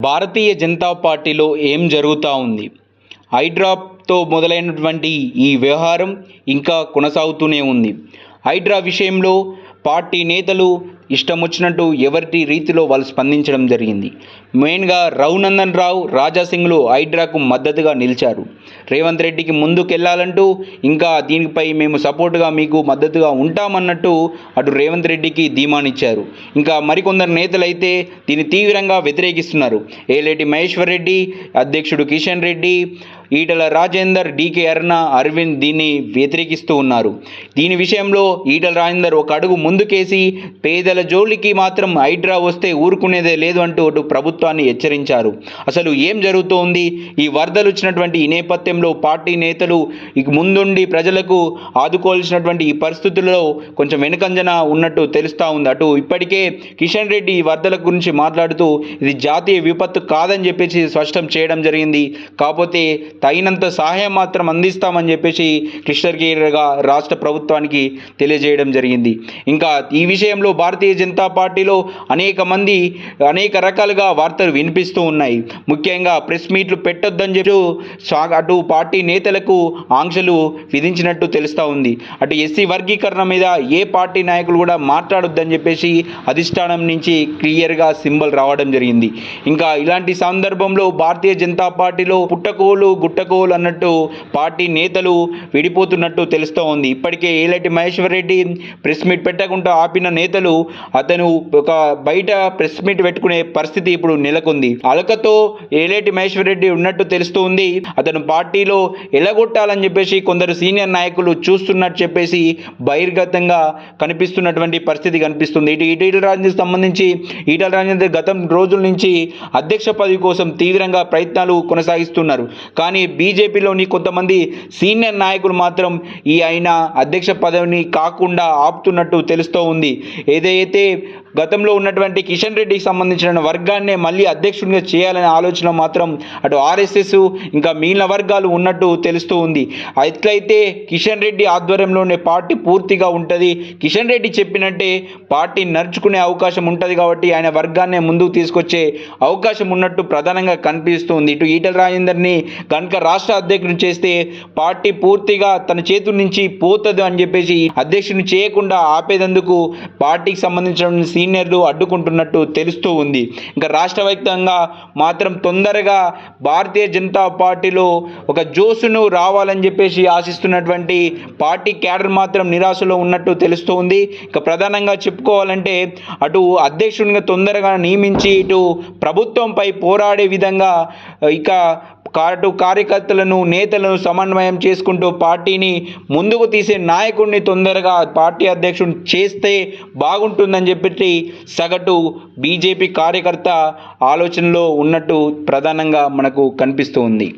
భారతీయ జనతా పార్టీలో ఏం జరుగుతూ ఉంది? హైడ్రాతో మొదలైనటువంటి ఈ వ్యవహారం ఇంకా కొనసాగుతూనే ఉంది. హైడ్రా విషయంలో పార్టీ నేతలు ఇష్టం వచ్చినట్టు ఎవరి రీతిలో వాళ్ళు స్పందించడం జరిగింది. మెయిన్గా రఘునందన్ రావు, రాజాసింగ్లు హైడ్రాకు మద్దతుగా నిలిచారు. రేవంత్ రెడ్డికి ముందుకెళ్లాలంటూ ఇంకా దీనిపై మేము సపోర్టుగా మీకు మద్దతుగా ఉంటామన్నట్టు అటు రేవంత్ రెడ్డికి ధీమానిచ్చారు. ఇంకా మరికొందరు నేతలైతే దీన్ని తీవ్రంగా వ్యతిరేకిస్తున్నారు. ఏలేటి మహేశ్వర్ రెడ్డి, అధ్యక్షుడు కిషన్ రెడ్డి, ఈటల రాజేందర్, డీకే అరుణ, అరవింద్ దీన్ని వ్యతిరేకిస్తూ ఉన్నారు. దీని విషయంలో ఈటల రాజేందర్ ఒక అడుగు ముందుకేసి పేదల జోలికి మాత్రం హైడ్రా వస్తే ఊరుకునేదే లేదు అంటూ అటు ప్రభుత్వాన్ని హెచ్చరించారు. అసలు ఏం జరుగుతోంది? ఈ వరదలు వచ్చినటువంటి ఈ నేపథ్యంలో పార్టీ నేతలు ఇక ముందుండి ప్రజలకు ఆదుకోవాల్సినటువంటి ఈ పరిస్థితుల్లో కొంచెం వెనుకంజన ఉన్నట్టు తెలుస్తూ ఉంది. అటు ఇప్పటికే కిషన్ రెడ్డి ఈ వరదల గురించి మాట్లాడుతూ ఇది జాతీయ విపత్తు కాదని చెప్పేసి స్పష్టం చేయడం జరిగింది. కాకపోతే తగినంత సహాయం మాత్రం అందిస్తామని చెప్పేసి క్లిష్టర్గా రాష్ట్ర ప్రభుత్వానికి తెలియజేయడం జరిగింది. ఇంకా ఈ విషయంలో భారతీయ జనతా పార్టీలో అనేక రకాలుగా వార్తలు వినిపిస్తూ ఉన్నాయి. ముఖ్యంగా ప్రెస్ మీట్లు పెట్టొద్దని చెప్పి అటు పార్టీ నేతలకు ఆంక్షలు విధించినట్టు తెలుస్తూ ఉంది. అటు ఎస్సీ వర్గీకరణ మీద ఏ పార్టీ నాయకులు కూడా మాట్లాడొద్దని చెప్పేసి అధిష్టానం నుంచి క్లియర్గా సింబల్ రావడం జరిగింది. ఇంకా ఇలాంటి సందర్భంలో భారతీయ జనతా పార్టీలో పుట్టకోలు గుట్టకోలు అన్నట్టు పార్టీ నేతలు విడిపోతున్నట్టు తెలుస్తూ ఉంది. ఇప్పటికే ఏలేటి మహేశ్వర్ రెడ్డి ప్రెస్ మీట్ పెట్టకుండా ఆపిన నేతలు అతను ఒక బయట ప్రెస్ మీట్ పెట్టుకునే పరిస్థితి ఇప్పుడు నెలకొంది. అలకతో ఏలేటి మహేశ్వర్ రెడ్డి ఉన్నట్టు తెలుస్తూ ఉంది. అతను పార్టీలో ఎలగొట్టాలని చెప్పేసి కొందరు సీనియర్ నాయకులు చూస్తున్నట్టు చెప్పేసి బహిర్గతంగా కనిపిస్తున్నటువంటి పరిస్థితి కనిపిస్తుంది. ఈటల రాజేందర్కి సంబంధించి ఈటల రాజేందర్ గతం రోజుల నుంచి అధ్యక్ష పదవి కోసం తీవ్రంగా ప్రయత్నాలు కొనసాగిస్తున్నారు. కానీ బీజేపీలోని కొంతమంది సీనియర్ నాయకులు మాత్రం ఆయన అధ్యక్ష పదవిని కాకుండా ఆపుతున్నట్టు తెలుస్తూ ఉంది. ఏదైతే గతంలో ఉన్నటువంటి కిషన్ రెడ్డికి సంబంధించిన వర్గాన్నే మళ్ళీ అధ్యక్షుడిగా చేయాలనే ఆలోచన మాత్రం అటు ఆర్ఎస్ఎస్ ఇంకా మిగిలిన వర్గాలు ఉన్నట్టు తెలుస్తూ ఉంది. ఎట్లయితే కిషన్ రెడ్డి ఆధ్వర్యంలోనే పార్టీ పూర్తిగా ఉంటుంది, కిషన్ రెడ్డి చెప్పినట్టే పార్టీ నడుచుకునే అవకాశం ఉంటుంది కాబట్టి ఆయన వర్గాన్నే ముందుకు తీసుకొచ్చే అవకాశం ఉన్నట్టు ప్రధానంగా కనిపిస్తుంది. ఇటు ఈటల రాజేందర్ని కనుక రాష్ట్ర అధ్యక్షుడిని చేస్తే పార్టీ పూర్తిగా తన చేతుల నుంచి పోతుంది అని చెప్పేసి అధ్యక్షుడిని చేయకుండా ఆపేందుకు పార్టీకి సంబంధించిన సీనియర్లు అడ్డుకుంటున్నట్టు తెలుస్తూ ఉంది. ఇంకా రాష్ట్ర వ్యాప్తంగా మాత్రం తొందరగా భారతీయ జనతా పార్టీలో ఒక జోసును రావాలని చెప్పేసి ఆశిస్తున్నటువంటి పార్టీ క్యాడర్ మాత్రం నిరాశలో ఉన్నట్టు తెలుస్తూ ఉంది. ఇక ప్రధానంగా చెప్పుకోవాలంటే అటు అధ్యక్షునిగా తొందరగా నియమించి ఇటు ప్రభుత్వంపై పోరాడే విధంగా ఇక కార్యకర్తలను నేతలను సమన్వయం చేసుకుంటూ పార్టీని ముందుకు తీసే నాయకుడిని తొందరగా పార్టీ అధ్యక్షుడిని చేస్తే బాగుంటుందని చెప్పి సగటు బీజేపీ కార్యకర్త ఆలోచనలో ఉన్నట్టు ప్రధానంగా మనకు కనిపిస్తూ ఉంది.